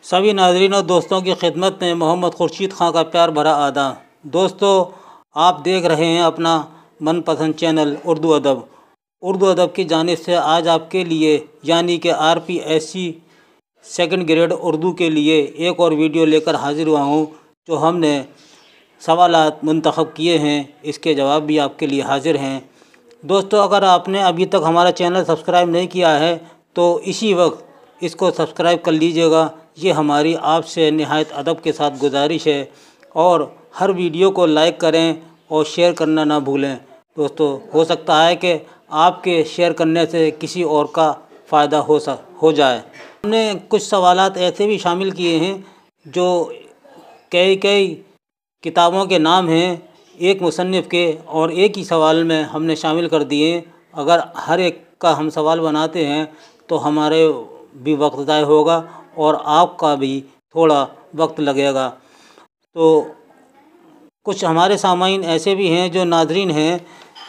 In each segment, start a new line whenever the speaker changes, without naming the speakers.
सभी नाज़रीन और दोस्तों की खिदमत में मोहम्मद खुर्शीद खां का प्यार भरा आदा। दोस्तों, आप देख रहे हैं अपना मनपसंद चैनल उर्दू अदब की जानिब से आज आपके लिए यानी कि RPSC सेकंड ग्रेड उर्दू के लिए एक और वीडियो लेकर हाजिर हुआ हूँ। जो हमने सवालात मुंतखब किए हैं, इसके जवाब भी आपके लिए हाजिर हैं। दोस्तों, अगर आपने अभी तक हमारा चैनल सब्सक्राइब नहीं किया है तो इसी वक्त इसको सब्सक्राइब कर लीजिएगा। ये हमारी आपसे निहायत अदब के साथ गुजारिश है। और हर वीडियो को लाइक करें और शेयर करना ना भूलें। दोस्तों, हो सकता है कि आपके शेयर करने से किसी और का फ़ायदा हो जाए। हमने कुछ सवालात ऐसे भी शामिल किए हैं जो कई किताबों के नाम हैं एक मुसन्निफ़ के, और एक ही सवाल में हमने शामिल कर दिए। अगर हर एक का हम सवाल बनाते हैं तो हमारे भी वक्त ज़ाय होगा और आपका भी थोड़ा वक्त लगेगा। तो कुछ हमारे सामाईन ऐसे भी हैं जो नाज़रीन हैं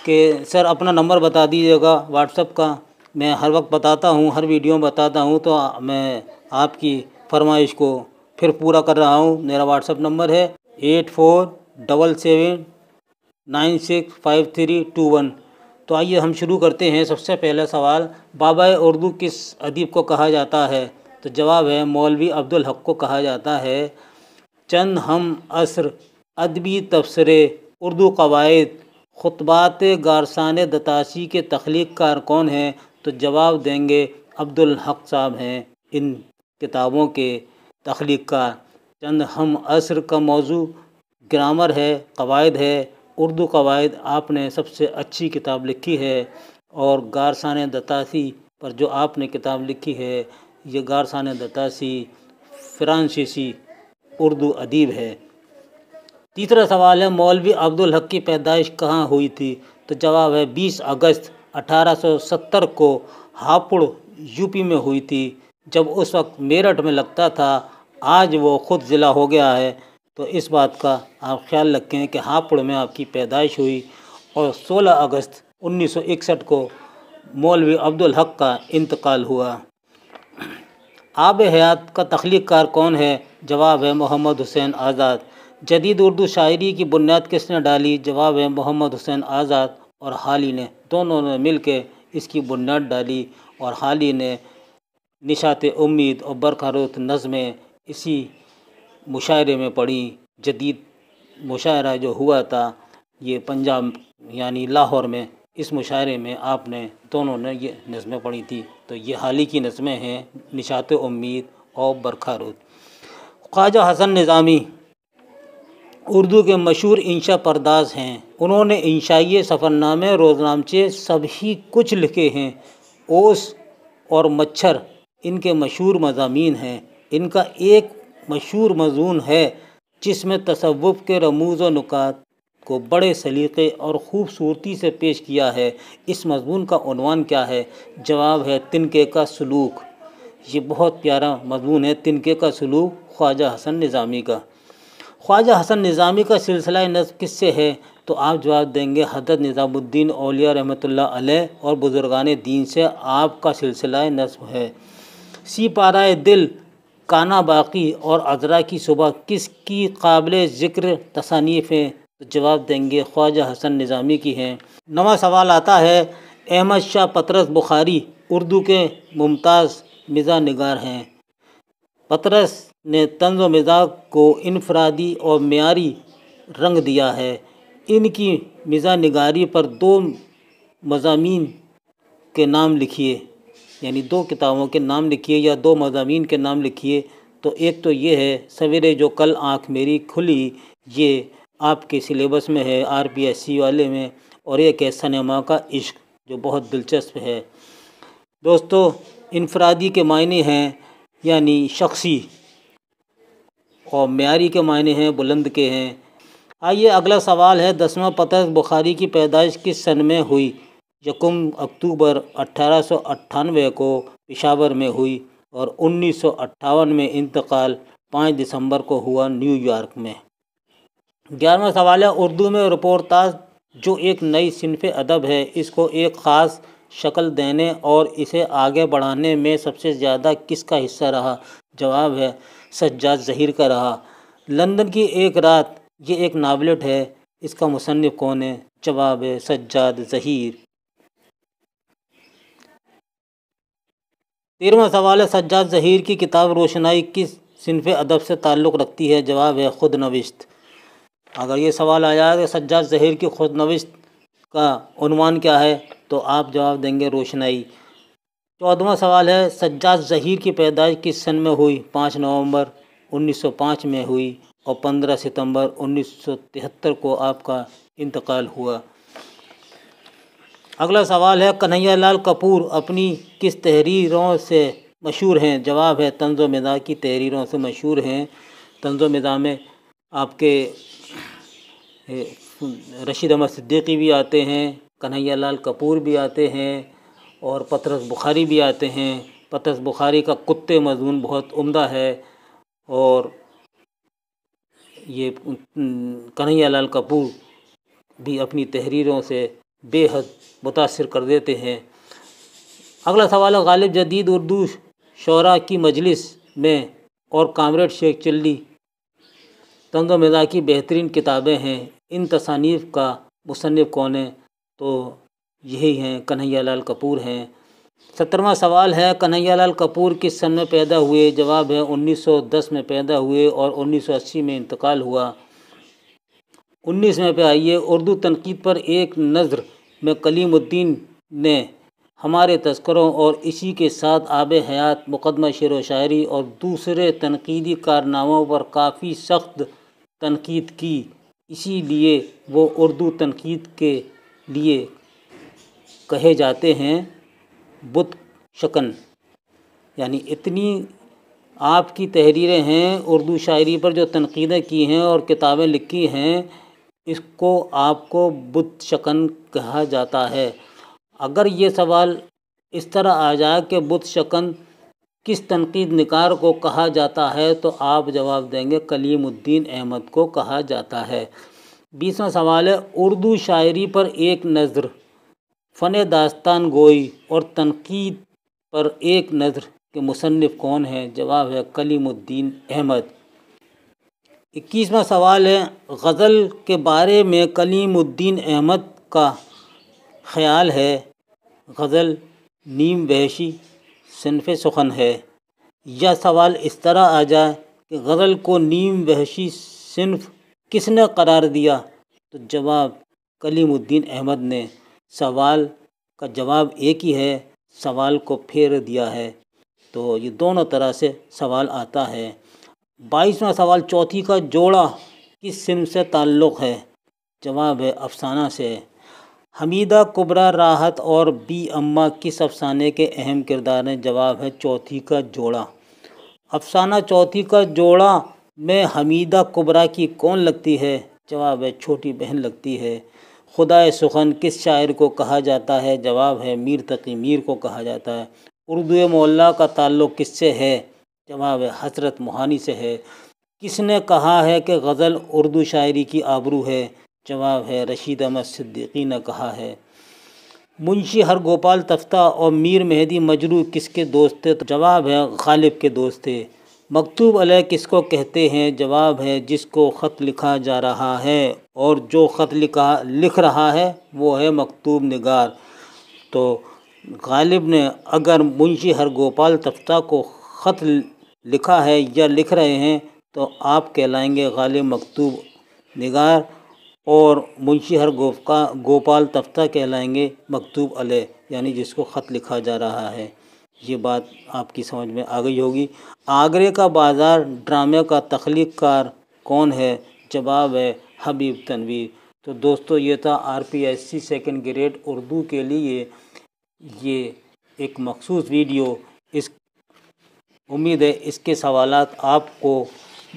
कि सर अपना नंबर बता दीजिएगा व्हाट्सएप का। मैं हर वक्त बताता हूँ, हर वीडियो में बताता हूँ, तो मैं आपकी फरमाइश को फिर पूरा कर रहा हूँ। मेरा व्हाट्सएप नंबर है 8477965321। तो आइए हम शुरू करते हैं। सबसे पहला सवाल, बाबा उर्दू किस अदीब को कहा जाता है? तो जवाब है मौलवी अब्दुल हक को कहा जाता है। चंद हम असर अदबी तबसरे उर्दू कवायद खुतबात गारसान दतासी के तख्लीक कार कौन हैं? तो जवाब देंगे अब्दुल हक साहब हैं इन किताबों के तख्लीक कार। चंद हम असर का मौजू ग्रामर है, कवायद है, उर्दू कवायद आपने सबसे अच्छी किताब लिखी है। और गारसान दतासी पर जो आपने किताब लिखी है, ये गारसान दतासी फ्रांसीसी उर्दू अदीब है। तीसरा सवाल है, मौलवी अब्दुल हक की पैदाइश कहाँ हुई थी? तो जवाब है 20 अगस्त 1870 को हापुड़ यूपी में हुई थी। जब उस वक्त मेरठ में लगता था, आज वो ख़ुद ज़िला हो गया है। तो इस बात का आप ख्याल रखें कि हापुड़ में आपकी पैदाइश हुई। और 16 अगस्त 1961 को मौलवी अब्दुल हक का इंतकाल हुआ। आब हयात का तख्लीक कार कौन है? जवाब है मोहम्मद हुसैन आज़ाद। जदीद उर्दू शायरी की बुनियाद किसने डाली? जवाब है मोहम्मद हुसैन आज़ाद और हाली ने, दोनों ने मिल के इसकी बुनियाद डाली। और हाली ने निशात उम्मीद और बरखरुत नज़में इसी मुशायरे में पढ़ी। जदीद मुशायरा जो हुआ था ये पंजाब यानी लाहौर में, इस मुशायरे में आपने दोनों ने ये नज़में पढ़ी थी। तो ये हाली की नज़में हैं, निशात उम्मीद और बरखरुत। ख्वाजा हसन निज़ामी उर्दू के मशहूर इंशा परदाज हैं। उन्होंने इंशाई सफ़रनामे, रोज़नामचे सभी कुछ लिखे हैं। ओस और मच्छर इनके मशहूर मज़ामीन हैं। इनका एक मशहूर मज़मून है जिसमें तसव्वुफ़ के रमूज़ व नुकात को बड़े सलीक़े और ख़ूबसूरती से पेश किया है। इस मज़मून का उन्वान क्या है? जवाब है तिनके का सलूक। ये बहुत प्यारा मज़मून है, तिनके का सलूक, ख्वाजा हसन निज़ामी का। ख्वाजा हसन निज़ामी का सिलसिला नज़्म किससे है? तो आप जवाब देंगे हज़रत निज़ामुद्दीन औलिया रहमतुल्लाह अलैह और बुज़ुर्गान दीन से आपका सिलसिला नज़्म है। सी पाराए दिल, काना बाकी और अज़रा की सुबह किसकी काबिल ज़िक्र तसानीफ़ हैं? तो जवाब देंगे ख्वाजा हसन निज़ामी की हैं। नवा सवाल आता है, अहमद शाह पतरस बुखारी उर्दू के मुमताज़ मिज़ाह निगार हैं। पतरस ने तंज़ व मिज़ाह को इनफरादी और मेयारी रंग दिया है। इनकी मिज़ाह निगारी पर 2 मज़ामीन के नाम लिखिए, यानी 2 किताबों के नाम लिखिए या 2 मज़ामीन के नाम लिखिए। तो एक तो ये है सवेरे जो कल आँख मेरी खुली, ये आपके सिलेबस में है RPSC वाले में। और एक है सनमा का इश्क, जो बहुत दिलचस्प है। दोस्तों, इनफरादी के मायने हैं यानी शख्सी, और मेयारी के मायने हैं बुलंद के हैं। आइए अगला सवाल है, 10वां पतरस बुखारी की पैदाइश किस सन में हुई? 1 अक्टूबर 1898 को पेशावर में हुई और 1958 में इंतकाल 5 दिसंबर को हुआ न्यूयॉर्क में। 11वां सवाल है, उर्दू में रिपोर्टाज जो एक नई सिन्फ़ अदब है, इसको एक ख़ास शक्ल देने और इसे आगे बढ़ाने में सबसे ज़्यादा किसका हिस्सा रहा? جواب ہے سجاد ظہیر کا رہا۔ لندن کی ایک رات یہ ایک ناولٹ ہے، اس کا مصنف کون ہے؟ جواب ہے سجاد ظہیر۔ 13واں سوال ہے سجاد ظہیر کی کتاب روشنائی کس صنف ادب سے تعلق رکھتی ہے؟ جواب ہے خود نوشت۔ اگر یہ سوال آ جائے کہ سجاد ظہیر کی خود نوشت کا عنوان کیا ہے تو آپ جواب دیں گے روشنائی۔ 14واں سوال ہے سجاد ظہیر کی پیدائش کس سن میں ہوئی؟ 5 نومبر 1905 میں ہوئی اور 15 ستمبر 1973 کو آپ کا انتقال ہوا۔ اگلا سوال ہے کنہیا لال کپور اپنی کس تحریروں سے مشہور ہیں؟ جواب ہے طنز و مزاح کی تحریروں سے مشہور ہیں۔ طنز و مزاح میں آپ کے رشید احمد صدیقی بھی آتے ہیں، کنہیا لال کپور بھی آتے ہیں اور پطرس بخاری بھی آتے ہیں۔ پطرس بخاری کا کتے مضمون بہت عمدہ ہے اور یہ کنہیا لال کپور بھی اپنی تحریروں سے بے حد متاثر کر دیتے ہیں۔ اگلا سوال ہے غالب جدید اردو شعراء کی مجلس میں اور کامریڈ شیخ چلی طنز و مزاح کی بہترین کتابیں ہیں، ان تصانیف کا مصنف کون ہے؟ تو یہی ہیں کنہیا لال کپور ہیں۔ 17واں سوال ہے کنہیا لال کپور کس سن میں پیدا ہوئے؟ جواب ہے 1910 میں پیدا ہوئے اور 1980 میں انتقال ہوا۔ 19ویں پہ آئیے اردو تنقید پر ایک نظر میں کلیم الدین نے ہمارے تذکروں اور اسی کے ساتھ آب حیات، مقدمہ شعر و شاعری اور دوسرے تنقیدی کارناموں پر کافی سخت تنقید کی، اسی لیے وہ اردو تنقید کے لیے کہے جاتے ہیں بت شکن۔ یعنی اتنی آپ کی تحریریں ہیں اردو شاعری پر جو تنقیدیں کی ہیں اور کتابیں لکھی ہیں، اس کو آپ کو بت شکن کہا جاتا ہے۔ اگر یہ سوال اس طرح آ جائے کہ بت شکن کس تنقید نگار کو کہا جاتا ہے تو آپ جواب دیں گے کلیم الدین احمد کو کہا جاتا ہے۔ 20واں سوال ہے اردو شاعری پر ایک نظر، فن داستان گوئی اور تنقید پر ایک نظر کے مصنف کون ہے؟ جواب ہے کلیم الدین احمد۔ 21واں سوال ہے غزل کے بارے میں کلیم الدین احمد کا خیال ہے؟ غزل نیم وحشی صنف سخن ہے۔ یا سوال اس طرح آ جائے کہ غزل کو نیم وحشی صنف کس نے قرار دیا؟ تو جواب کلیم الدین احمد نے۔ سوال کا جواب ایک ہی ہے، سوال کو پھیر دیا ہے، تو یہ دونوں طرح سے سوال آتا ہے۔ 22واں سوال چوتھی کا جوڑا کس صنف سے تعلق ہے؟ جواب ہے افسانہ سے۔ حمیدہ کبریٰ راحت اور بی اماں کس افسانے کے اہم کردار ہیں؟ جواب ہے چوتھی کا جوڑا۔ افسانہ چوتھی کا جوڑا میں حمیدہ کبریٰ کی کون لگتی ہے؟ جواب ہے چھوٹی بہن لگتی ہے۔ خدائے سخن کس شاعر کو کہا جاتا ہے؟ جواب ہے میر تقی میر کو کہا جاتا ہے۔ اردو معلیٰ کا تعلق کس سے ہے؟ جواب ہے حضرت موہانی سے ہے۔ کس نے کہا ہے کہ غزل اردو شاعری کی آبرو ہے؟ جواب ہے رشید احمد صدیقی نے کہا ہے۔ منشی ہر گوپال تفتہ اور میر مہدی مجروح کس کے دوست تھے؟ جواب ہے غالب کے دوست تھے۔ مکتوب علیہ کس کو کہتے ہیں؟ جواب ہے جس کو خط لکھا جا رہا ہے، اور جو خط لکھ رہا ہے وہ ہے مکتوب نگار۔ تو غالب نے اگر منشی ہر گوپال تفتہ کو خط لکھا ہے یا لکھ رہے ہیں تو آپ کہلائیں گے غالب مکتوب نگار، اور منشی ہر گوپال تفتہ کہلائیں گے مکتوب علیہ، یعنی جس کو خط لکھا جا رہا ہے۔ یہ بات آپ کی سمجھ میں آ گئی ہوگی۔ آگرے کا بازار ڈرامے کا تخلیق کار کون ہے؟ جواب ہے حبیب تنویر۔ تو دوستو یہ تھا RPSC سیکنڈ گریڈ اردو کے لیے یہ ایک مخصوص ویڈیو۔ امید ہے اس کے سوالات آپ کو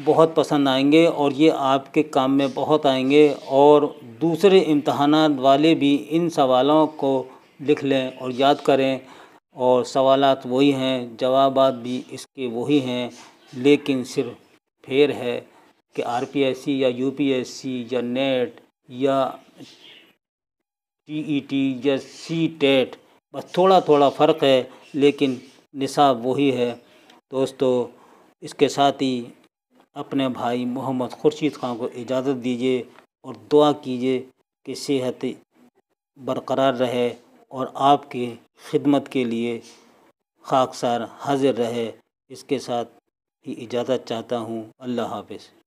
بہت پسند آئیں گے اور یہ آپ کے کام میں بہت آئیں گے، اور دوسرے امتحانات والے بھی ان سوالوں کو لکھ لیں اور یاد کریں، اور سوالات وہی ہیں، جوابات بھی اس کے وہی ہیں، لیکن صرف پھیر ہے کہ RPSC یا UPSC یا نیٹ یا TET یا CTET بس تھوڑا تھوڑا فرق ہے، لیکن نصاب وہی ہے۔ دوستو اس کے ساتھ ہی اپنے بھائی محمد خورشید خان کو اجازت دیجیے اور دعا کیجیے کہ صحت برقرار رہے اور آپ کی خدمت کے لیے خاکسار حاضر رہے۔ اس کے ساتھ ہی اجازت چاہتا ہوں۔ اللہ حافظ۔